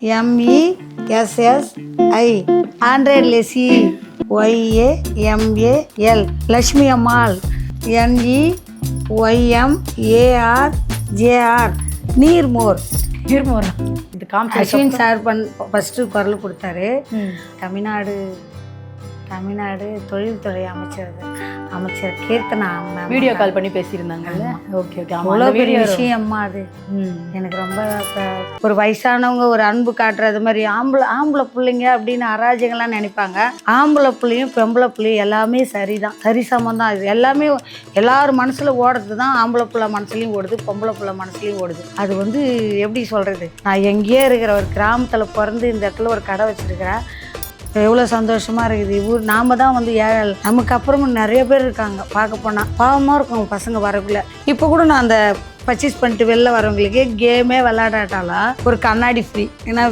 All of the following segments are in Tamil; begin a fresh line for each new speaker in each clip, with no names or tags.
MESSI, ஆண்ட்ராய்டில் CYAMAL, லக்ஷ்மி அம்மாள் NEYMARJR, நீர்மோர்.
நீர்மோரா? இது
அஸ்வின் சார் ஃபஸ்ட்டு குரல் கொடுத்தாரு. தமிழ்நாடு தொழில்துறை அமைச்சர் கீர்த்தனா
வீடியோ கால் பண்ணி பேசியிருந்தாங்கல்ல. Okay okay.
அவ்வளோ பெரிய விஷயம்மா அது. எனக்கு ரொம்ப ஒரு வயசானவங்க ஒரு அன்பு காட்டுறது மாதிரி ஆம்பளை பிள்ளைங்க அப்படின்னு அராஜகம்லாம் நினைப்பாங்க. ஆம்பளை பிள்ளையும் பொம்பளை பிள்ளையும் எல்லாமே சரிதான், சரிசமம் தான். இது எல்லாமே எல்லாரும் மனசில் ஓடுறது தான். ஆம்பளை பிள்ளை மனசுலையும் ஓடுது, பொம்பளை பிள்ளை மனசுலையும் ஓடுது. அது வந்து எப்படி சொல்கிறது, நான் எங்கேயே இருக்கிற ஒரு கிராமத்தில் பிறந்து இந்த இடத்துல ஒரு கடை வச்சுருக்கிறேன். எவ்வளோ சந்தோஷமாக இருக்குது. நாம் தான் வந்து ஏழை. நமக்கு அப்புறமும் நிறைய பேர் இருக்காங்க. பார்க்க போனால் பாவமாக இருக்கும் பசங்க வரக்குள்ள. இப்போ கூட நான் அந்த பர்ச்சேஸ் பண்ணிட்டு வெளில வரவங்களுக்கு கேமே விளையாடாட்டாலும் ஒரு கண்ணாடி ஃப்ரீ. ஏன்னா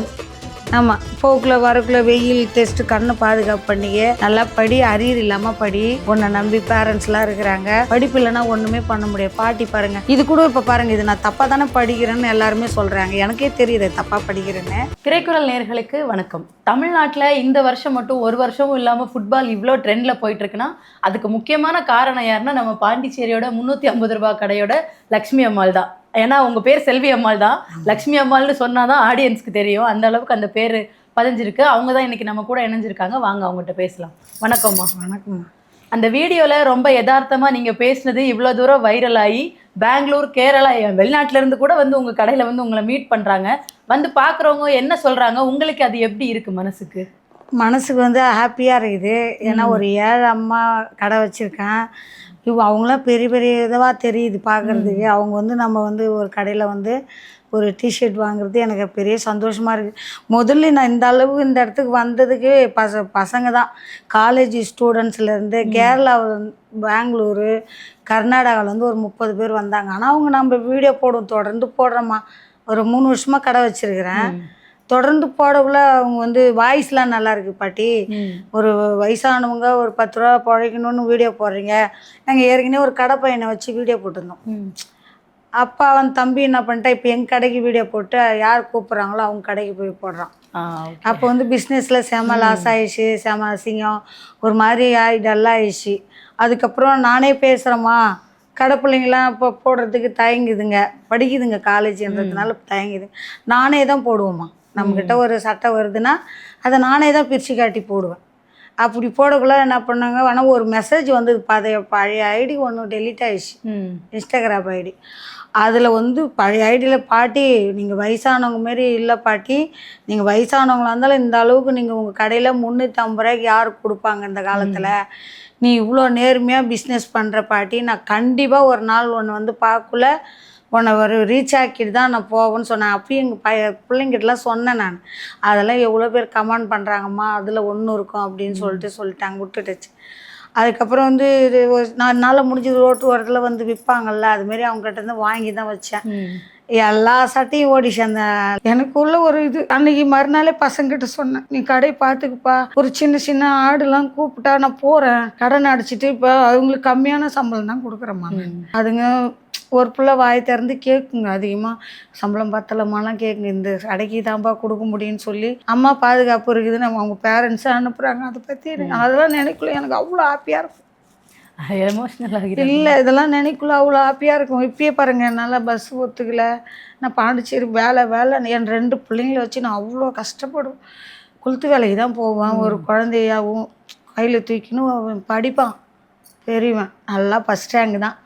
ஆமாம், போக்குள்ள வரக்குள்ள வெயில் டெஸ்ட்டு கண்ணை பாதுகாப்பு பண்ணிக்க, நல்லா படி, அரியர் இல்லாமல் படி. உன்னை நம்பி பேரண்ட்ஸ்லாம் இருக்கிறாங்க. படிப்பு இல்லைன்னா ஒன்றுமே பண்ண முடியாது. பாட்டி பாருங்கள், இது கூட இப்போ பாருங்கள், இது நான் தப்பாக தானே படிக்கிறேன்னு எல்லாருமே சொல்கிறாங்க. எனக்கே தெரியுது தப்பாக படிக்கிறேன்னு.
திரைக்குறள் நேயர்களுக்கு வணக்கம். தமிழ்நாட்டில் இந்த வருஷம் மட்டும் ஒரு வருஷமும் இல்லாமல் ஃபுட்பால் இவ்வளோ ட்ரெண்டில் போயிட்டுருக்குன்னா அதுக்கு முக்கியமான காரணம் யாருன்னா நம்ம பாண்டிச்சேரியோட 350 ரூபா கடையோட லக்ஷ்மி அம்மாள் தான். ஏன்னா உங்கள் பேர் செல்வி அம்மாள் தான். லக்ஷ்மி அம்மாள்னு சொன்னால் தான் ஆடியன்ஸ்க்கு தெரியும். அந்த அளவுக்கு அந்த பேர் பதிஞ்சிருக்கு. அவங்க தான் இன்றைக்கி நம்ம கூட இணைஞ்சிருக்காங்க. வாங்க அவங்ககிட்ட பேசலாம். வணக்கம்மா.
வணக்கம்மா.
அந்த வீடியோவில் ரொம்ப யதார்த்தமாக நீங்கள் பேசினது இவ்வளோ தூரம் வைரல் ஆகி பெங்களூர், கேரளா, வெளிநாட்டிலேருந்து கூட வந்து உங்கள் கடையில் வந்து உங்களை மீட் பண்ணுறாங்க. வந்து பார்க்குறவங்க என்ன சொல்கிறாங்க? உங்களுக்கு அது எப்படி இருக்குது? மனசுக்கு
வந்து ஹாப்பியாக இருக்குது. ஏன்னா ஒரு ஏழை அம்மா கடை வச்சுருக்கேன். அவங்களாம் பெரிய பெரிய இதுவாக தெரியுது பார்க்குறதுக்கு. அவங்க வந்து நம்ம வந்து ஒரு கடையில் வந்து ஒரு டிஷர்ட் வாங்குறது எனக்கு பெரிய சந்தோஷமாக இருக்குது. முதல்ல நான் இந்த அளவுக்கு இந்த இடத்துக்கு வந்ததுக்கு பசங்க தான். காலேஜ் ஸ்டூடெண்ட்ஸ்லேருந்து கேரளா, பெங்களூரு, கர்நாடகாவிலேருந்து ஒரு 30 பேர் வந்தாங்க. ஆனால் அவங்க நம்ம வீடியோ தொடர்ந்து போடுறோம்மா. ஒரு 3 வருஷமாக கடை வச்சுருக்கிறேன். தொடர்ந்து போடக்குள்ள அவங்க வந்து வாய்ஸ்லாம் நல்லா இருக்குது. பாட்டி, ஒரு வயசானவங்க ஒரு 10 ரூபா பிழைக்கணும்னு வீடியோ போடுறீங்க. நாங்கள் ஏற்கனவே ஒரு கடை பையனை வச்சு வீடியோ போட்டிருந்தோம். அப்பா அவன் தம்பி என்ன பண்ணிட்டா, இப்போ எங்கள் கடைக்கு வீடியோ போட்டு யார் கூப்பிட்றாங்களோ அவங்க கடைக்கு போய் போடுறான். அப்போ வந்து பிஸ்னஸில் செம லாஸ் ஆயிடுச்சு, செம அசிங்கம், ஒரு மாதிரி டல்லாக ஆயிடுச்சு. அதுக்கப்புறம் நானே பேசுகிறேம்மா, கடை பிள்ளைங்களாம் இப்போ போடுறதுக்கு தயங்குதுங்க, படிக்குதுங்க காலேஜுன்றதுனால தயங்குதுங்க. நானே தான் போடுவோம்மா. நம்மக்கிட்ட ஒரு சட்டை வருதுன்னா அதை நானே தான் பிரித்து காட்டி போடுவேன். அப்படி போடக்குள்ள என்ன பண்ணாங்க, ஆனால் ஒரு மெசேஜ் வந்தது. பழைய ஐடி ஒன்று டெலீட் ஆகிடுச்சு, இன்ஸ்டாகிராம் ஐடி. அதில் வந்து பழைய ஐடியில், பாட்டி நீங்கள் வயசானவங்க மாரி இல்லை பாட்டி, நீங்கள் வயசானவங்களாக இருந்தாலும் இந்த அளவுக்கு நீங்கள் உங்கள் கடையில் 350 ரூபாய்க்கு யார் கொடுப்பாங்க இந்த காலத்தில்? நீ இவ்வளோ நேர்மையாக பிஸ்னஸ் பண்ணுற பாட்டி, நான் கண்டிப்பாக ஒரு நாள் ஒன்று வந்து பார்க்கல உன்னை ஒரு ரீச் ஆக்கிட்டு தான் நான் போவேன்னு சொன்னேன். அப்பயும் எங்கள் பிள்ளைங்கிட்டலாம் சொன்னேன் நான். அதெல்லாம் எவ்வளோ பேர் கமெண்ட் பண்ணுறாங்கம்மா, அதில் ஒன்றும் இருக்கும் அப்படின்னு சொல்லிட்டாங்க, விட்டுட்டுச்சு. அதுக்கப்புறம் வந்து இது என்னால் முடிஞ்சது ரோட்டு ஓரத்தில் வந்து விற்பாங்கள்ல, அதுமாரி அவங்ககிட்ட வாங்கி தான் வச்சேன். எல்லா சட்டையும் ஓடிச்சு. அந்த எனக்குள்ள ஒரு இது, அன்னைக்கு மறுநாளே பசங்கிட்ட சொன்னேன், நீ கடையை பார்த்துக்குப்பா, ஒரு சின்ன சின்ன ஆடுலாம் கூப்பிட்டா நான் போகிறேன், கடன் அடிச்சுட்டு இப்போ அவங்களுக்கு கம்மியான சம்பளம் தான் கொடுக்குறேம்மா. அதுங்க ஒரு பிள்ளை வாய் திறந்து கேட்குங்க, அதிகமாக சம்பளம் பத்தலமாலாம் கேட்குங்க, இந்த கடைக்கு தான்ப்பா கொடுக்க முடியும்னு சொல்லி. அம்மா பாதுகாப்பு இருக்குது, நம்ம அவங்க பேரண்ட்ஸை அனுப்புகிறாங்க. அதை பற்றி அதெல்லாம் நினைக்கல எனக்கு அவ்வளோ ஹாப்பியாக இருக்கும்.
எமோஷ்னலாக
இல்லை, இதெல்லாம் நினைக்கல அவ்வளோ ஹாப்பியாக இருக்கும். இப்பயே பாருங்கள், என்னால் பஸ் ஒத்துக்கலை, நான் பாண்டிச்சேரி வேலை என் 2 பிள்ளைங்கள வச்சு நான் அவ்வளோ கஷ்டப்படுவேன். குளுத்து வேலைக்கு தான் போவேன். ஒரு குழந்தையாகவும் கையில் தூக்கின்னு படிப்பான் பெரியவன், நல்லா ஃபஸ்ட் ரேங்க் தான்.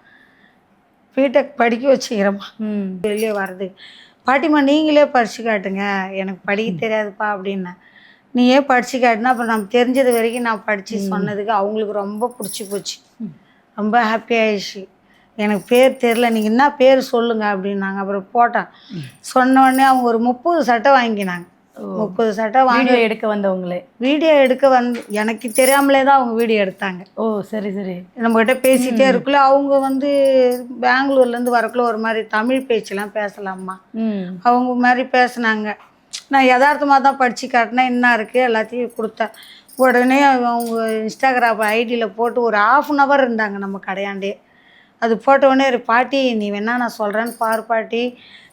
பிடெக் படிக்க வச்சுக்கிறேம்மா. வெளியே வர்றது, பாட்டிம்மா நீங்களே படித்து காட்டுங்க, எனக்கு படிக்க தெரியாதுப்பா அப்படின்னேன். நீயே படித்து காட்டினா அப்புறம் நம்ம தெரிஞ்சது வரைக்கும் நான் படித்து சொன்னதுக்கு அவங்களுக்கு ரொம்ப பிடிச்சி போச்சு, ரொம்ப ஹாப்பி ஆயிடுச்சு. எனக்கு பேர் தெரில, நீங்கள் என்ன பேர் சொல்லுங்கள் அப்படின்னாங்க. அப்புறம் போட்டேன். சொன்ன உடனே அவங்க ஒரு 30 சட்டை வாங்கினாங்க. 30 சட்டை வாங்கி
எடுக்க வந்தவங்களே
வீடியோ எடுக்க எனக்கு தெரியாமலே தான் அவங்க வீடியோ எடுத்தாங்க.
ஓ சரி சரி.
நம்மகிட்ட பேசிகிட்டே இருக்குல்ல, அவங்க வந்து பெங்களூர்லேருந்து வரக்குள்ள ஒரு மாதிரி தமிழ் பேச்செல்லாம் பேசலாம்மா, அவங்க மாதிரி பேசுனாங்க. நான் யதார்த்தமாக தான் படித்து காட்டினேன், என்ன இருக்குது எல்லாத்தையும் கொடுத்தேன். உடனே அவங்க இன்ஸ்டாகிராம் ஐடியில் போட்டு ஒரு 1/2 hour இருந்தாங்க நம்ம கடையாண்டே. அது போட்ட உடனே, பாட்டி நீ வேணா நான் சொல்கிறேன்னு பாரு பாட்டி,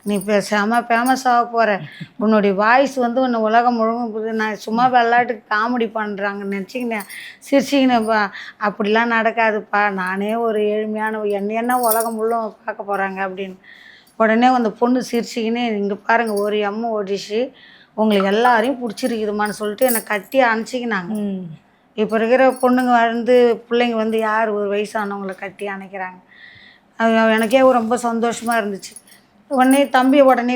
நீ இப்போ செம ஃபேமஸ் ஆக போகிற, உன்னுடைய வாய்ஸ் வந்து உன்னை உலகம் முழுவதும் நான் சும்மா விளையாட்டுக்கு காமெடி பண்ணுறாங்கன்னு நினச்சிக்கினேன் சிரிச்சிக்கினேன்ப்பா. அப்படிலாம் நடக்காதுப்பா, நானே ஒரு ஏழ்மையான என்ன உலகம் முழுவதும் பார்க்க போகிறாங்க அப்படின்னு. உடனே அந்த பொண்ணு சிரிச்சிக்கினே, இங்கே பாருங்கள் ஒரு எம்மு ஓடிச்சு, உங்களுக்கு எல்லாரையும் பிடிச்சிருக்குதுமான்னு சொல்லிட்டு என்னை கட்டி அணைச்சிக்கினாங்க. இப்போ இருக்கிற பொண்ணுங்க வந்து பிள்ளைங்க வந்து யார் ஒரு வயசானவங்களை கட்டி அணைக்கிறாங்க. அது எனக்கே ரொம்ப சந்தோஷமாக இருந்துச்சு. உடனே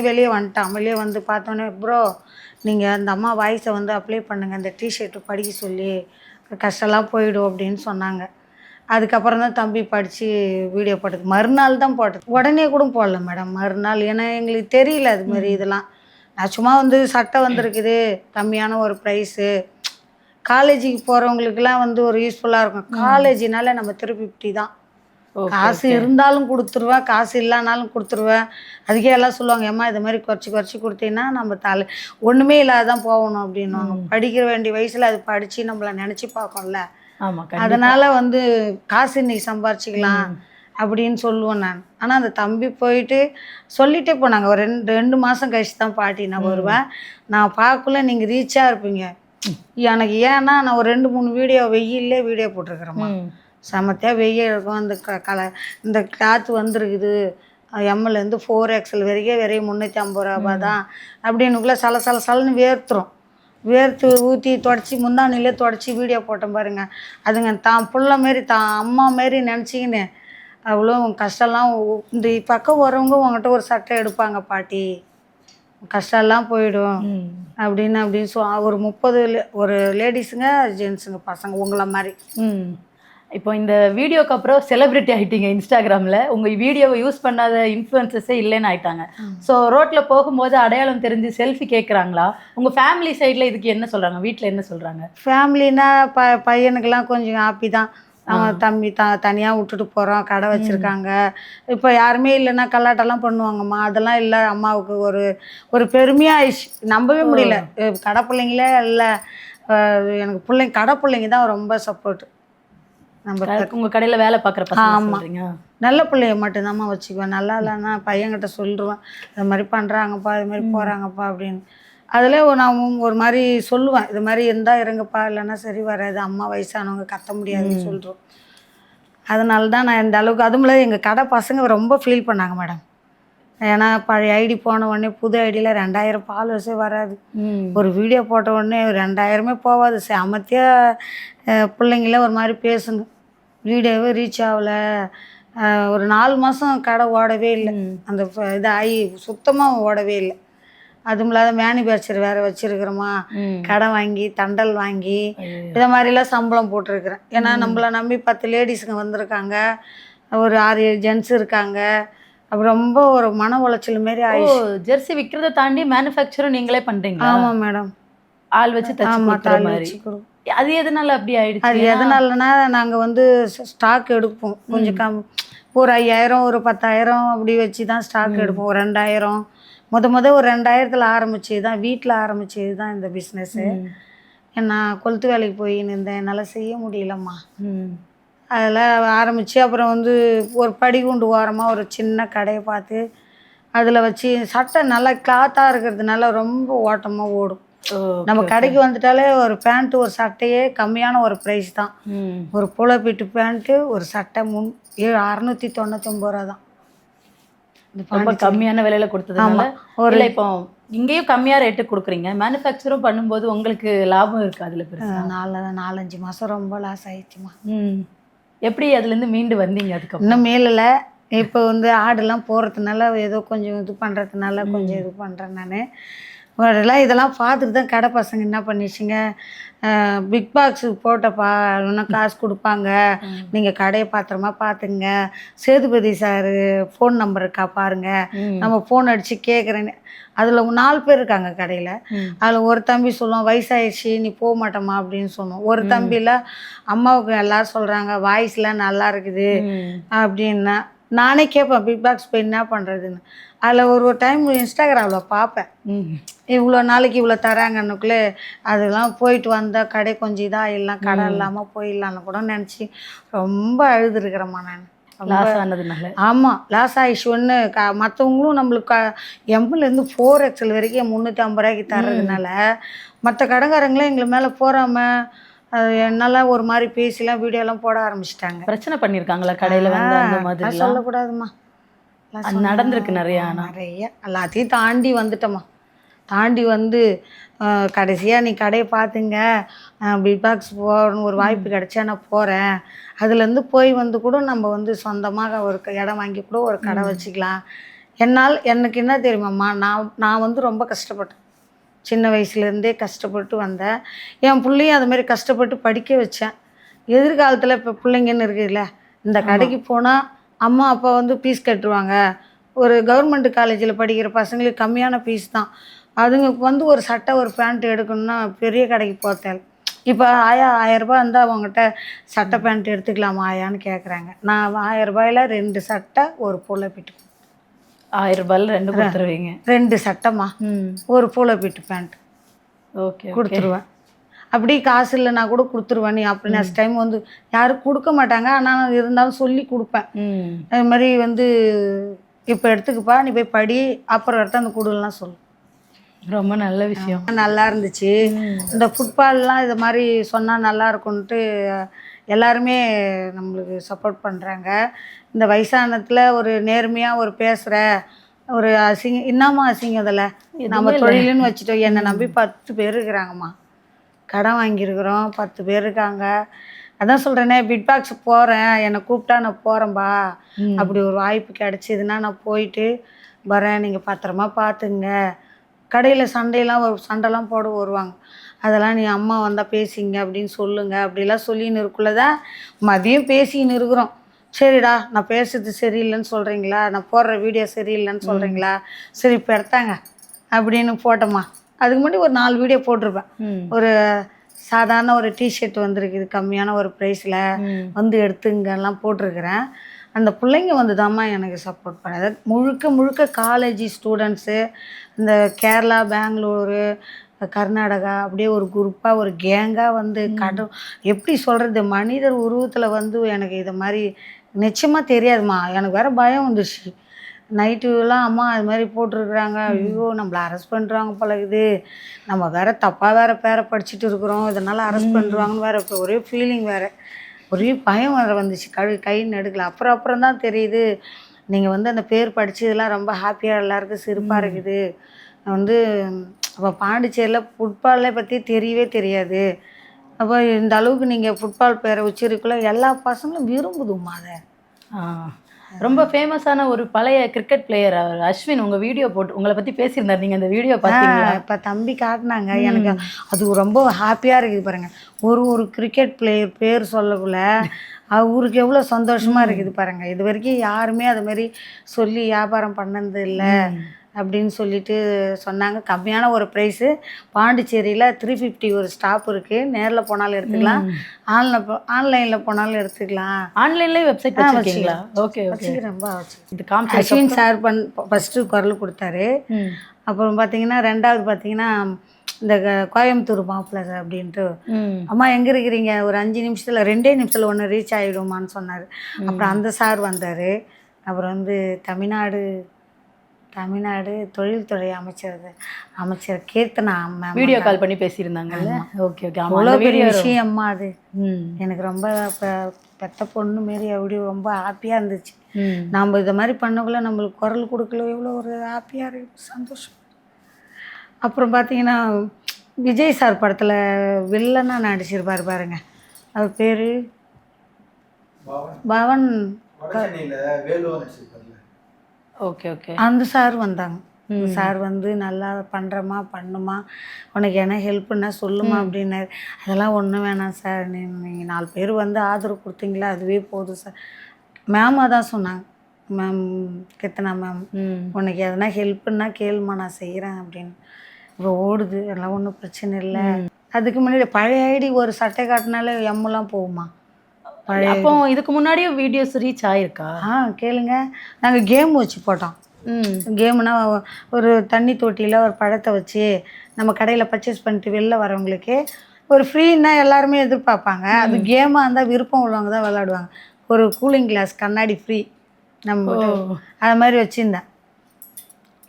வெளியே வந்துட்டான். வெளியே வந்து பார்த்தோன்னே, ப்ரோ நீங்கள் அந்த அம்மா வாய்ஸை வந்து அப்ளை பண்ணுங்கள், அந்த டிஷர்ட்டு படிக்க சொல்லி கஷ்டம்லாம் போயிடும் அப்படின்னு சொன்னாங்க. அதுக்கப்புறம் தான் தம்பி படித்து வீடியோ போட்டது. மறுநாள் தான் போட்டது, உடனே கூட போடல மேடம், மறுநாள். ஏன்னா எங்களுக்கு தெரியல அதுமாரி இதெல்லாம். நான் சும்மா வந்து சட்டை வந்திருக்குது கம்மியான ஒரு ப்ரைஸு, காலேஜுக்கு போகிறவங்களுக்குலாம் வந்து ஒரு யூஸ்ஃபுல்லாக இருக்கும். காலேஜினால நம்ம திருப்பி இப்படி தான், காசு இருந்தாலும் கொடுத்துருவேன், காசு இல்லைனாலும் கொடுத்துருவேன். அதுக்கே எல்லாம் சொல்லுவாங்க, ஏம்மா இது மாதிரி குறைச்சி கொடுத்தீங்கன்னா நம்ம ஒன்றுமே இல்லாதான் போகணும் அப்படின்வாங்க. படிக்கிற வேண்டிய வயசில் அது படித்து நம்மளை நினச்சி பார்க்கணும்ல. அதனால் வந்து காசு இன்னைக்கு சம்பாரிச்சிக்கலாம் அப்படின்னு சொல்லுவேன் நான். ஆனால் அந்த தம்பி போயிட்டு சொல்லிகிட்டே போனாங்க. ஒரு 2 மாதம் கழிச்சு தான் பாட்டி நான் வருவேன், நான் பார்க்கல நீங்கள் ரீச்சாக இருப்பீங்க. எனக்கு ஏன்னா நான் ஒரு 2-3 வீடியோ வெயிலே வீடியோ போட்டிருக்கிறேம்மா. செமத்தியாக வெயில் இருக்கும், அந்த இந்த கிளாத் வந்துருக்குது எம்எல்லேருந்து 4XL வரைக்கும் 350 ரூபா தான் அப்படின்னுக்குள்ளே சலன்னு வேர்த்துரும். வேர்த்து ஊற்றி தொடச்சி முந்தானிலே தொடச்சி வீடியோ போட்டேன் பாருங்க. அதுங்க தான் புள்ள மாரி தான் அம்மா மாரி நினச்சிக்கின்னு அவ்வளோ கஷ்டம்லாம். இந்த பக்கம் வரவங்க உங்கள்கிட்ட ஒரு சட்டை எடுப்பாங்க பாட்டி, கஷ்டம்லாம் போயிடும் அப்படின்னு ஒரு 30 ஒரு லேடிஸுங்க ஜென்ஸுங்க பசங்க உங்களை மாதிரி.
இப்போ இந்த வீடியோக்கு அப்புறம் செலிபிரிட்டி ஆகிட்டீங்க இன்ஸ்டாகிராமில். உங்கள் வீடியோவை யூஸ் பண்ணாத இன்ஃப்ளூயன்சஸே இல்லைன்னு ஆயிட்டாங்க. ஸோ ரோட்டில் போகும்போது அடையாளம் தெரிஞ்சு செல்ஃபி கேட்குறாங்களா? உங்கள் ஃபேமிலி சைடில் இதுக்கு என்ன சொல்கிறாங்க, வீட்டில் என்ன சொல்கிறாங்க?
ஃபேமிலினா பையனுக்கெல்லாம் கொஞ்சம் ஹாப்பி தான். அவன் தம்பி தனியாக விட்டுட்டு போகிறோம், கடை வச்சுருக்காங்க. இப்போ யாருமே இல்லைன்னா கல்லாட்டெல்லாம் பண்ணுவாங்கம்மா, அதெல்லாம் இல்லை. அம்மாவுக்கு ஒரு பெருமையாக ஆயிடுச்சு, நம்பவே முடியல. கடை பிள்ளைங்களே இல்லை, எனக்கு கடை பிள்ளைங்க தான் ரொம்ப சப்போர்ட். நம்ம
உங்கள் கடையில் வேலை பார்க்குற பசங்க? ஆமாம்,
நல்ல பிள்ளைய மட்டும்தாம்மா வச்சுக்குவேன். நல்லா இல்லைன்னா பையன்கிட்ட சொல்லிடுவேன், இது மாதிரி பண்ணுறாங்கப்பா, இது மாதிரி போகிறாங்கப்பா அப்படின்னு. அதில் நான் ஒரு மாதிரி சொல்லுவேன், இது மாதிரி இருந்தால் இருங்கப்பா, இல்லைன்னா சரி வராது, அம்மா வயசானவங்க கத்த முடியாதுன்னு சொல்கிறோம். அதனால தான் நான் இந்த அளவுக்கு. அதுவும் எங்கள் கடை பசங்க ரொம்ப ஃபீல் பண்ணாங்க மேடம். ஏன்னா பழைய ஐடி போன உடனே புது ஐடியில் 2000 ஃபாலோவர்ஸே வராது. ஒரு வீடியோ போட்ட உடனே 2000மே போகாது. செமத்தியாக பிள்ளைங்கள ஒரு மாதிரி பேசுங்க, வீடியோவே ரீச் ஆகலை. ஒரு 4 மாதம் கடை ஓடவே இல்லை, அந்த இதாகி சுத்தமாக ஓடவே இல்லை. அதுவும் இல்லாத மேனுஃபேக்சர் வேறு வச்சுருக்கிறோமா, கடை வாங்கி தண்டல் வாங்கி இதை மாதிரிலாம் சம்பளம் போட்டிருக்கிறேன். ஏன்னா நம்மளை நம்பி 10 லேடிஸுங்க வந்திருக்காங்க, ஒரு 6-7 ஜென்ஸ் இருக்காங்க. அப்போ ரொம்ப ஒரு மன உளைச்சல் மாரி ஆயிடுச்சு.
ஜெர்சி விற்கிறத தாண்டி மேனுஃபேக்சரும் நீங்களே பண்ணுறீங்களா?
ஆமாம் மேடம்,
ஆள் வச்சு அது எதனால அப்படி ஆயிடுச்சு?
அது எதனாலனா, நாங்கள் வந்து ஸ்டாக் எடுப்போம் கொஞ்சம் ஒரு 5000 ஒரு 10000 அப்படி வச்சு தான் ஸ்டாக் எடுப்போம். ஒரு 2000 முத ஒரு 2000ல் ஆரம்பிச்சது தான், வீட்டில் ஆரம்பிச்சது தான் இந்த பிஸ்னஸ்ஸு. நான் கொளுத்து வேலைக்கு போயின்னு இருந்தேன், என்னால் செய்ய முடியலம்மா. அதில் ஆரம்பித்து அப்புறம் வந்து ஒரு படிகுண்டு ஓரமாக ஒரு சின்ன கடையை பார்த்து அதில் வச்சு சட்டை நல்லா கிளாத்தாக இருக்கிறதுனால ரொம்ப ஓட்டமாக ஓடும். நம்ம கடைக்கு வந்துட்டாலே ஒரு பேண்ட்டு ஒரு சட்டையே கம்மியான ஒரு ப்ரைஸ் தான். ஒரு புலப்பிட்டு பேண்ட்டு ஒரு சட்டை 699 ரூபா தான்.
ரொம்ப கம்மியான விலையில கொடுத்ததுனால ஒரு இப்போ இங்கேயும் கம்மியாக ரேட்டு கொடுக்குறீங்க, மேனுஃபேக்சரும் பண்ணும்போது உங்களுக்கு லாபம் இருக்குது அதில்? பெருசாக
4-5 மாதம் ரொம்ப லாஸ் ஆயிடுச்சுமா.
எப்படி அதுலேருந்து மீண்டு வந்தீங்க? அதுக்கு
இன்னும் மேலில் இப்போ வந்து ஆடெல்லாம் போகிறதுனால ஏதோ கொஞ்சம் இது பண்ணுறதுனால கொஞ்சம் இது பண்ணுறேன் நான். இதெல்லாம் பார்த்துட்டு தான் கடை பசங்க என்ன பண்ணிடுச்சிங்க, பிக் பாக்ஸு போட்டப்பா இன்னும் காசு கொடுப்பாங்க, நீங்கள் கடையை பாத்திரமா பார்த்துங்க, சேதுபதி சார் ஃபோன் நம்பர் இருக்கா பாருங்கள், நம்ம ஃபோன் அடித்து கேட்குறேன்னு. அதில் 4 பேர் இருக்காங்க கடையில். அதில் ஒரு தம்பி சொல்லுவோம், வயசாகிடுச்சு நீ போக மாட்டோமா அப்படின்னு சொன்னோம். ஒரு தம்பியில் அம்மாவுக்கு எல்லோரும் சொல்கிறாங்க வாய்ஸ்லாம் நல்லா இருக்குது அப்படின்னா, நானே கேட்பேன் பிக் பாக்ஸ் போய் என்ன பண்ணுறதுன்னு. அதில் ஒரு டைம் இன்ஸ்டாகிராமில் பார்ப்பேன், இவ்வளோ நாளைக்கு இவ்வளோ தராங்கன்னுக்குள்ளே அதெல்லாம் போயிட்டு வந்தால் கடை கொஞ்சம் இதாக இல்லைனா கடை இல்லாமல் போயிடலான்னு கூட நினச்சி ரொம்ப அழுதுருக்கிறேம்மா நான்.
லாஸ் ஆனதுனால.
ஆமாம், லாஸ் ஆயிடுச்சு ஒன்று. மற்றவங்களும் நம்மளுக்கு எம்லேருந்து 4XL வரைக்கும் 350 ரூபாய்க்கு தர்றதுனால மற்ற கடைக்காரங்களும் எங்களை மேலே போகாமல் என்னால் ஒரு மாதிரி பேசிலாம் வீடியோலாம் போட ஆரம்பிச்சிட்டாங்க.
பிரச்சனை பண்ணியிருக்காங்களா கடையில் வந்து அந்த மாதிரிலாம்?
சொல்லக்கூடாதுமா,
அது நடந்திருக்கு நிறையா.
நிறைய எல்லாத்தையும் தாண்டி வந்துட்டோம்மா. தாண்டி வந்து கடைசியாக நீ கடையை பார்த்துங்க, பிக் பாக்ஸ் போகணும் ஒரு வாய்ப்பு கிடைச்சா நான் போகிறேன், அதுலேருந்து போய் வந்து கூட நம்ம வந்து சொந்தமாக ஒரு இடம் வாங்கி கூட ஒரு கடை வச்சுக்கலாம். எனக்கு என்ன தெரியுமாம்மா, நான் வந்து ரொம்ப கஷ்டப்பட்டேன். சின்ன வயசுலேருந்தே கஷ்டப்பட்டு வந்தேன். என் பிள்ளையும் அதுமாரி கஷ்டப்பட்டு படிக்க வச்சேன். எதிர்காலத்தில் இப்போ பிள்ளைங்கன்னு இருக்குதுல்ல, இந்த கடைக்கு போனால் அம்மா அப்பா வந்து ஃபீஸ் கட்டுருவாங்க. ஒரு கவர்மெண்ட் காலேஜில் படிக்கிற பசங்களுக்கு கம்மியான ஃபீஸ் தான். அதுங்களுக்கு வந்து ஒரு சட்டை ஒரு பேண்ட் எடுக்கணும்னா பெரிய கடைக்கு போத்தேன். இப்போ 1000 ரூபாய் இருந்தால் அவங்ககிட்ட சட்டை பேண்ட் எடுத்துக்கலாமா ஆயான்னு கேட்குறாங்க. நான் 1000 ரூபாயில் 2 சட்டை ஒரு பூலை பிட்டு.
1000 ரூபாயில் 2 கொடுத்துருவீங்க?
2 சட்டைம்மா, ஒரு பூலை பிட்டு பேண்ட்
ஓகே
கொடுத்துருவேன். அப்படி காசு இல்லைனா கூட கொடுத்துருவேன். நீ அப்படி நெக்ஸ்ட் டைம் வந்து யாரும் கொடுக்க மாட்டாங்க, ஆனால் இருந்தாலும் சொல்லி கொடுப்பேன். அது மாதிரி வந்து இப்போ எடுத்துக்கப்பா, நீ போய் படி, அப்புறம் எடுத்து அந்த கொடுலாம் சொல்லு.
ரொம்ப நல்ல விஷயம்.
நல்லா இருந்துச்சு. இந்த ஃபுட்பால்லாம் இது மாதிரி சொன்னால் நல்லா இருக்கும்ன்ட்டு எல்லாருமே நம்மளுக்கு சப்போர்ட் பண்ணுறாங்க. இந்த வயசானத்தில் ஒரு நேர்மையாக ஒரு பேசுகிற ஒரு இன்னமும் அசிங்கம் இதில் நம்ம தொழிலுன்னு வச்சுட்டோம். என்னை நம்பி 10 பேர் இருக்கிறாங்கம்மா, கடன் வாங்கியிருக்கிறோம், 10 பேர் இருக்காங்க. அதான் சொல்கிறேனே, பிட் பாக்ஸ் போகிறேன், என்னை கூப்பிட்டா நான் போகிறேன்பா. அப்படி ஒரு வாய்ப்பு கிடச்சிதுன்னா நான் போயிட்டு வரேன், நீங்கள் பத்திரமா பார்த்துங்க. கடையில் சண்டைலாம் போட வருவாங்க, அதெல்லாம் நீ அம்மா வந்தால் பேசிங்க அப்படின்னு சொல்லுங்க, அப்படிலாம் சொல்லின்னு இருக்குள்ளதான் மதியம் பேசின்னு இருக்கிறோம். சரிடா, நான் பேசுறது சரியில்லைன்னு சொல்கிறீங்களா, நான் போடுற வீடியோ சரியில்லைன்னு சொல்கிறீங்களா, சரி இப்போ எடுத்தாங்க அப்படின்னு போட்டோம்மா. அதுக்கு முன்னாடி ஒரு 4 வீடியோ போட்டிருப்பேன். ஒரு சாதாரண ஒரு டிஷர்ட் வந்துருக்குது கம்மியான ஒரு ப்ரைஸில், வந்து எடுத்துங்கலாம் போட்டிருக்கிறேன். அந்த பிள்ளைங்க வந்து தாம்மா எனக்கு சப்போர்ட் பண்ணாது. முழுக்க காலேஜ் ஸ்டூடெண்ட்ஸு, இந்த கேரளா, பெங்களூரு, கர்நாடகா, அப்படியே ஒரு குரூப்பாக ஒரு கேங்காக வந்து எப்படி சொல்கிறது, மனிதர் உருவத்தில் வந்து எனக்கு இது மாதிரி நிச்சயமாக தெரியாதுமா. எனக்கு வேறு பயம் வந்துடுச்சு. நைட்டுலாம் அம்மா அது மாதிரி போட்டிருக்குறாங்க, ஐயோ நம்மளை அரெஸ்ட் பண்ணுறாங்க பழகுது, நம்ம வேறு தப்பாக வேறு பேரை படிச்சுட்டு இருக்கிறோம், இதனால் அரெஸ்ட் பண்ணுறாங்கன்னு வேறு இப்போ ஒரே ஃபீலிங் வேறு, ஒரே பயம் வேறு வந்துச்சு. கை நடுக்கல. அப்புறம் தான் தெரியுது, நீங்கள் வந்து அந்த பேர் படித்ததெல்லாம் ரொம்ப ஹாப்பியாக எல்லாருக்கும் சிரிப்பாக இருக்குது. வந்து அப்போ பாண்டிச்சேரியில் ஃபுட்பாலை பற்றி தெரியவே தெரியாது. அப்போ இந்த அளவுக்கு நீங்கள் ஃபுட்பால் பேரை வச்சிருக்குள்ள எல்லா பசங்களும் விரும்புதும்மா அதை.
ரொம்ப ஃபேமஸான ஒரு பழைய கிரிக்கெட் பிளேயர் அவர் அஸ்வின் உங்கள் வீடியோ போட்டு உங்களை பற்றி பேசியிருந்தார், நீங்கள் அந்த வீடியோ பார்த்தீங்களா?
இப்போ தம்பி காட்டினாங்க, எனக்கு அது ரொம்ப ஹாப்பியாக இருக்குது பாருங்கள். ஒரு கிரிக்கெட் பிளேயர் பேர் சொல்லக்குள்ள அவருக்கு எவ்வளோ சந்தோஷமாக இருக்குது பாருங்கள். இது வரைக்கும் யாருமே அது மாதிரி சொல்லி வியாபாரம் பண்ணது இல்லை அப்படின்னு சொல்லிட்டு சொன்னாங்க. கம்மியான ஒரு ப்ரைஸு, பாண்டிச்சேரியில் 350 ஒரு ஸ்டாப் இருக்குது, நேரில் போனாலும் எடுத்துக்கலாம், ஆன்லைனில் போனாலும் எடுத்துக்கலாம்.
ஆன்லைன்லேயே வெப்சைட் வச்சுருக்கீங்களா? ஓகே
ரொம்ப
இது காமிச்சு
அஸ்வின் சார் ஃபஸ்ட்டு குரல் கொடுத்தாரு. அப்புறம் பார்த்தீங்கன்னா 2வது பார்த்தீங்கன்னா இந்த கோயம்புத்தூர் மாப்பிள்ளை சார் அப்படின்ட்டு, அம்மா எங்கே இருக்கிறீங்க, ஒரு 5 நிமிஷத்தில் 2 நிமிஷத்தில் ஒன்று ரீச் ஆகிடுமான்னு சொன்னார். அப்புறம் அந்த சார் வந்தார். அப்புறம் வந்து தமிழ்நாடு தொழில்துறை அமைச்சர் கீர்த்தனா மேம்
வீடியோ கால் பண்ணி பேசியிருந்தாங்கல்ல. ஓகே
அவ்வளோ பெரிய விஷயம்மா அது. எனக்கு ரொம்ப பெத்த பொண்ணு மாரி அப்படி ரொம்ப ஹாப்பியாக இருந்துச்சு. நம்ம இதை மாதிரி பண்ணக்குள்ள நம்மளுக்கு குரல் கொடுக்கல எவ்வளோ ஒரு ஹாப்பியாக இருக்கு, சந்தோஷம். அப்புறம் பார்த்தீங்கன்னா விஜய் சார் படத்தில் வில்லனாக நடிச்சிருப்பார் பாருங்க, அவர் பேர் பவன்.
ஓகே
அந்த சார் வந்தாங்க. சார் வந்து நல்லா பண்ணுமா, உனக்கு என்ன ஹெல்ப்புன்னா சொல்லுமா அப்படின்னாரு. அதெல்லாம் ஒன்றும் வேணாம் சார், நீங்கள் 4 பேர் வந்து ஆதரவு கொடுத்தீங்களா அதுவே போதும் சார். மேமாக தான் சொன்னாங்க, மேம் கீர்த்தனா மேம், உனக்கு எதனா ஹெல்ப்புன்னா கேளுமா, நான் செய்கிறேன் அப்படின்னு. இப்போ ஓடுது, எல்லாம் ஒன்றும் பிரச்சனை இல்லை. அதுக்கு முன்னாடி பழைய ஐடி ஒரு சட்டை காட்டினாலே எம்மெல்லாம் போகுமா.
அப்போ இதுக்கு முன்னாடியே வீடியோஸ் ரீச் ஆகிருக்கா?
கேளுங்க, நாங்கள் கேம் வச்சு போட்டோம். கேம்னா ஒரு தண்ணி தொட்டியில் ஒரு பழத்தை வச்சு நம்ம கடையில் பர்ச்சேஸ் பண்ணிட்டு வெளில வரவங்களுக்கு ஒரு ஃப்ரீன்னா எல்லாருமே எதிர்பார்ப்பாங்க. அது கேமாக இருந்தால் விருப்பம் உள்ளவங்க தான் விளையாடுவாங்க. ஒரு கூலிங் கிளாஸ் கண்ணாடி ஃப்ரீ நம்ம அது மாதிரி வச்சுருந்தேன்.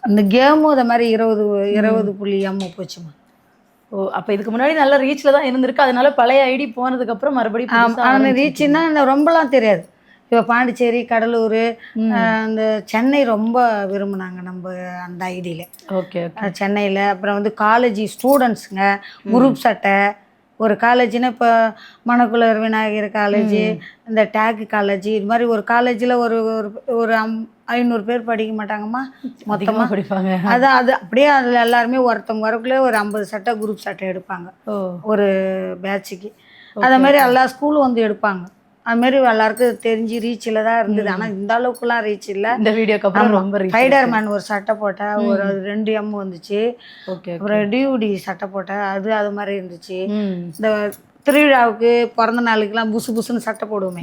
அந்த கேமும் அதை மாதிரி 20.5 போச்சுமா.
ஓ, அப்போ இதுக்கு முன்னாடி நல்ல ரீச்சில் தான் இருந்திருக்கு, அதனால பழைய ஐடி போனதுக்கப்புறம் மறுபடியும்
ஆனால் ரீச்சுன்னா ரொம்பலாம் தெரியாது. இப்போ பாண்டிச்சேரி, கடலூர், அந்த சென்னை ரொம்ப விரும்பினாங்க நம்ம அந்த ஐடியில்.
ஓகே.
சென்னையில் அப்புறம் வந்து காலேஜ் ஸ்டூடெண்ட்ஸுங்க குரூப் சட்டை. ஒரு காலேஜ்னா இப்போ மணக்குளர் விநாயகர் காலேஜ், இந்த டேக் காலேஜ், இது மாதிரி ஒரு காலேஜில் ஒரு ஒரு 500 பேர் படிக்க மாட்டாங்கம்மா மொத்தமாக
படிப்பாங்க.
அதான் அது அப்படியே அதில் எல்லாருமே ஒருத்தவங்க வரக்குள்ளே ஒரு 50 சட்டை குரூப் சட்டை எடுப்பாங்க ஒரு பேட்சுக்கு. அதை மாதிரி எல்லா ஸ்கூலும் வந்து எடுப்பாங்க. அதுமாரி எல்லாருக்கும் தெரிஞ்சு ரீச்சில் தான் இருந்தது. ஆனால் இந்த அளவுக்குலாம் ரீச் இல்லை.
இந்த வீடியோக்கு அப்புறம் ரொம்ப
ஸ்பைடர்மேன் ஒரு சட்டை போட்டேன், ஒரு 2 M வந்துச்சு. அப்புறம் டியூடி சட்டை போட்டேன், அது மாதிரி இருந்துச்சு. இந்த திருவிழாவுக்கு பிறந்த நாளுக்கெல்லாம் புசு புசுன்னு சட்டை போடுவோமே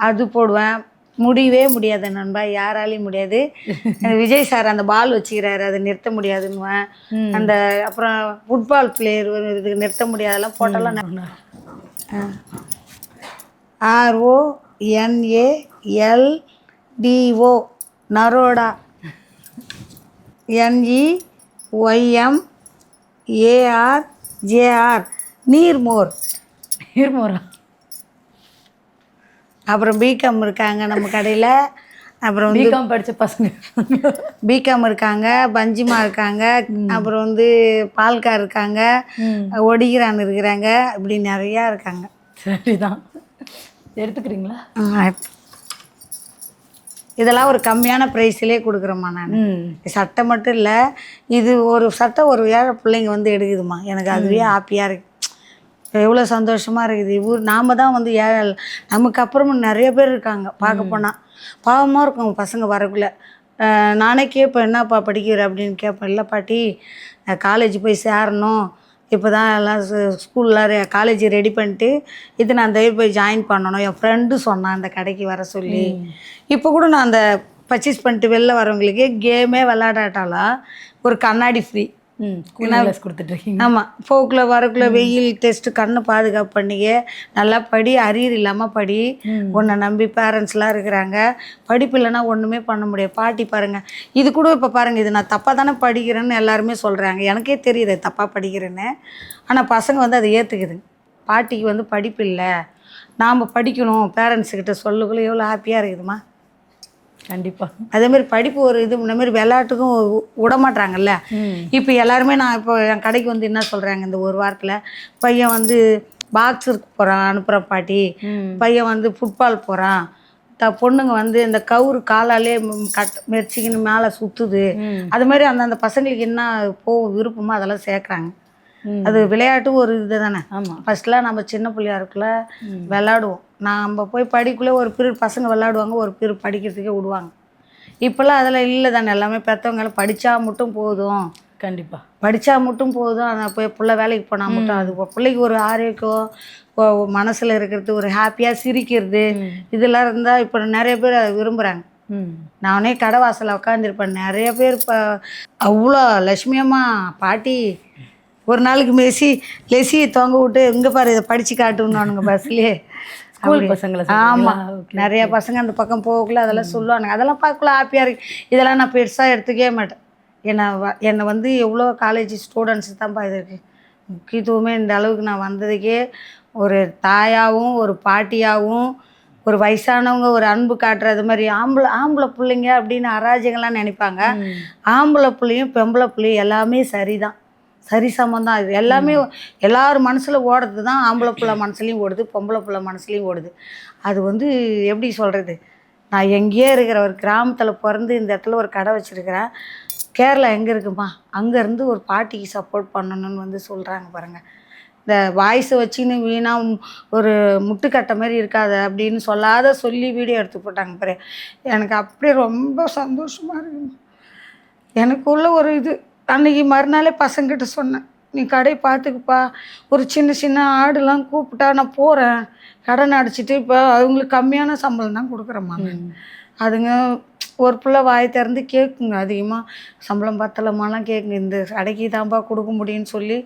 அது போடுவேன். முடியவே முடியாது நண்பா, யாராலையும் முடியாது. விஜய் சார் அந்த பால் வச்சுக்கிறாரு, அதை நிறுத்த முடியாதுன்னுவேன். அந்த அப்புறம் ஃபுட்பால் பிளேயர் இதுக்கு நிறுத்த முடியாதெல்லாம் போட்டெல்லாம் RONALDO நரோடா, NEYMARJR நீர்மோர். அப்புறம் பிகாம் இருக்காங்க நம்ம கடையில். அப்புறம் வந்து
பிகாம் படித்த பசங்க
பிகாம் இருக்காங்க, பஞ்சிமா இருக்காங்க, அப்புறம் வந்து பால்கார் இருக்காங்க, ஒடிகிறான் இருக்கிறாங்க, இப்படி நிறையா இருக்காங்க.
சரிதான், எடுத்துக்கிறீங்களா?
இதெல்லாம் ஒரு கம்மியான ப்ரைஸ்லேயே கொடுக்குறேம்மா நான். சட்டை மட்டும் இல்லை, இது ஒரு சட்டை ஒரு ஏழை பிள்ளைங்க வந்து எடுக்குதுமா, எனக்கு அதுவே ஹாப்பியாக இருக்குது. எவ்வளோ சந்தோஷமாக இருக்குது. நாம் தான் வந்து ஏழை, நமக்கு அப்புறமும் நிறைய பேர் இருக்காங்க. பார்க்க போனால் பாவமாக இருக்கும் பசங்க வரக்குள்ளே. நானே கேட்பேன், என்னப்பா படிக்கிற அப்படின்னு கேட்பேன். இல்லை பாட்டி, காலேஜ் போய் சேரணும், இப்போ தான் எல்லாம் ஸ்கூலில் காலேஜ் ரெடி பண்ணிட்டு இது நான் அந்த போய் ஜாயின் பண்ணணும். என் ஃப்ரெண்டு சொன்னான் அந்த கடைக்கு வர சொல்லி. இப்போ கூட நான் அந்த பர்ச்சேஸ் பண்ணிட்டு வெளில வரவங்களுக்கு கேமே விளையாடாட்டாலாம் ஒரு கண்ணாடி ஃப்ரீ
கொடுத்துட்ருக்கீங்க.
ஆமாம், போக்கில் வரக்குள்ள வெயில் டெஸ்ட்டு கண்ணு பாதுகாப்பு பண்ணிக்க, நல்லா படி, அரியர் இல்லாமல் படி. உன்னை நம்பி பேரண்ட்ஸ்லாம் இருக்கிறாங்க. படிப்பு இல்லைன்னா ஒன்றுமே பண்ண முடியாது. பாட்டி பாருங்கள், இது கூட இப்போ பாருங்கள், இது நான் தப்பாக தானே படிக்கிறேன்னு எல்லாருமே சொல்கிறாங்க. எனக்கே தெரியுது தப்பாக படிக்கிறேன்னு. ஆனால் பசங்க வந்து அதை ஏற்றுக்குதுங்க. பாட்டிக்கு வந்து படிப்பு இல்லை, நாம் படிக்கணும் பேரண்ட்ஸுக்கிட்ட சொல்லக்குள்ள எவ்வளோ ஹாப்பியாக இருக்குதுமா.
கண்டிப்பாக.
அதேமாதிரி படிப்பு ஒரு இது, இந்த மாதிரி விளையாட்டுக்கும் விடமாட்றாங்கல்ல. இப்போ எல்லாருமே நான் இப்போ என் கடைக்கு வந்து என்ன சொல்கிறாங்க, இந்த ஒரு வாரத்தில் பையன் வந்து பாக்ஸருக்கு போகிறான், அனுப்புகிறேன் பாட்டி. பையன் வந்து ஃபுட்பால் போகிறான். பொண்ணுங்க வந்து இந்த கவுரு காலாலே மெரிச்சிக்கின்னு மேலே சுற்றுது. அது மாதிரி அந்தந்த பசங்களுக்கு என்ன விருப்பமோ அதெல்லாம் சேர்க்குறாங்க. அது விளையாட்டு ஒரு இது தானே.
ஆமாம்,
ஃபஸ்ட்லாம் நம்ம சின்ன பிள்ளையா இருக்குள்ள விளாடுவோம். நம்ம போய் படிக்குள்ளே ஒரு பீரியட் பசங்க விளாடுவாங்க, ஒரு பீரியட் படிக்கிறதுக்கே விடுவாங்க. இப்போல்லாம் அதெல்லாம் இல்லை தானே. எல்லாமே பெற்றவங்க படித்தா மட்டும் போதும்.
கண்டிப்பாக
படித்தா மட்டும் போதும். அதை போய் பிள்ளை வேலைக்கு போனால் மட்டும் அது பிள்ளைக்கு ஒரு ஆரோக்கியம், மனசில் இருக்கிறது, ஒரு ஹாப்பியாக சிரிக்கிறது, இதெல்லாம் இருந்தால் இப்போ நிறைய பேர் அதை விரும்புகிறாங்க. நானே கடை வாசலில் உட்காந்துருப்பேன், நிறைய பேர் இப்போ அவ்வளோ லட்சுமியம்மா பாட்டி ஒரு நாளைக்கு லெசியை தொங்க விட்டு இங்கே பாரு இதை படித்து காட்டுன்னானுங்க பஸ்லேயே.
ஸ்கூல் பசங்களை.
ஆமாம், நிறைய பசங்க அந்த பக்கம் போகக்குள்ள அதெல்லாம் சொல்லுவானுங்க. அதெல்லாம் பார்க்கல ஹாப்பியாக இருக்கு. இதெல்லாம் நான் பெருசாக எடுத்துக்கவே மாட்டேன். என்னை வந்து எவ்வளோ காலேஜ் ஸ்டூடெண்ட்ஸு தான்ப்பா இது இருக்குது முக்கியத்துவமே. இந்த அளவுக்கு நான் வந்ததுக்கே ஒரு தாயாகவும் ஒரு பாட்டியாகவும் ஒரு வயசானவங்க ஒரு அன்பு காட்டுறது மாதிரி. ஆம்பளை பிள்ளைங்க அப்படின்னு அராஜகம்லாம் நினைப்பாங்க. ஆம்பளை பிள்ளையும் பொம்பளை பிள்ளையும் எல்லாமே சரிதான், சரி சமந்தான். இது எல்லாமே எல்லாரும் மனசில் ஓடுறது தான். ஆம்பளை பிள்ளை மனசுலையும் ஓடுது, பொம்பளை பிள்ளை மனசுலையும் ஓடுது. அது வந்து எப்படி சொல்கிறது, நான் எங்கேயே இருக்கிற ஒரு கிராமத்தில் பிறந்து இந்த இடத்துல ஒரு கடை வச்சுருக்கிறேன். கேரளா எங்கே இருக்குமா, அங்கேருந்து ஒரு பாட்டிக்கு சப்போர்ட் பண்ணணும்னு வந்து சொல்கிறாங்க பாருங்கள். இந்த வாய்ஸை வச்சுன்னு வீணாக ஒரு முட்டுக்கட்டை மாதிரி இருக்காது அப்படின்னு சொல்லி வீடியோ எடுத்து போட்டாங்க பாரு. எனக்கு அப்படியே ரொம்ப சந்தோஷமாக இருக்குங்க. எனக்குள்ள ஒரு இது. அன்றைக்கி மறுநாளே பசங்கிட்ட சொன்னேன், நீ கடையை பார்த்துக்குப்பா, ஒரு சின்ன சின்ன ஆடுலாம் கூப்பிட்டா நான் போகிறேன், கடன் அடிச்சிட்டு இப்போ அவங்களுக்கு கம்மியான சம்பளம் தான் கொடுக்குறேம்மா. அதுங்க ஒரு பிள்ளை வாய் திறந்து கேட்குங்க, அதிகமாக சம்பளம் பத்தலமாலாம் கேட்குங்க. இந்த கடைக்கு தான்ப்பா கொடுக்க முடியும்னு சொல்லி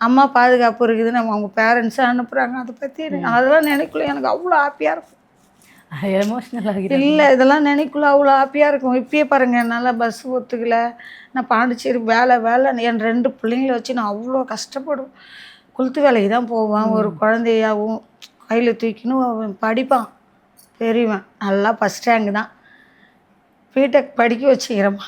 அம்மா பாதுகாப்பு இருக்குதுன்னு அவங்க பேரண்ட்ஸை அனுப்புகிறாங்க. அதை பற்றி அதெல்லாம் நினைக்கல எனக்கு அவ்வளோ ஹாப்பியாக இருக்கும்.
எமோஷ்னல் ஆகிடும்.
இல்லை இதெல்லாம் நினைக்குள்ள அவ்வளோ ஹாப்பியாக இருக்கும். இப்பயே பாருங்கள் என்னால் பஸ் ஒத்துக்கல, நான் பாண்டிச்சேரி வேலை வேலைன்னு என் 2 பிள்ளைங்கள வச்சு நான் அவ்வளோ கஷ்டப்படுவேன். குளுத்து வேலைக்கு தான் போவேன். ஒரு குழந்தையாவும் கையில் தூக்கின்னு அவன் படிப்பான் பெரியவன், நல்லா ஃபஸ்ட் ரேங்க் தான். பிடெக் படிக்க வச்சுக்கிறேம்மா.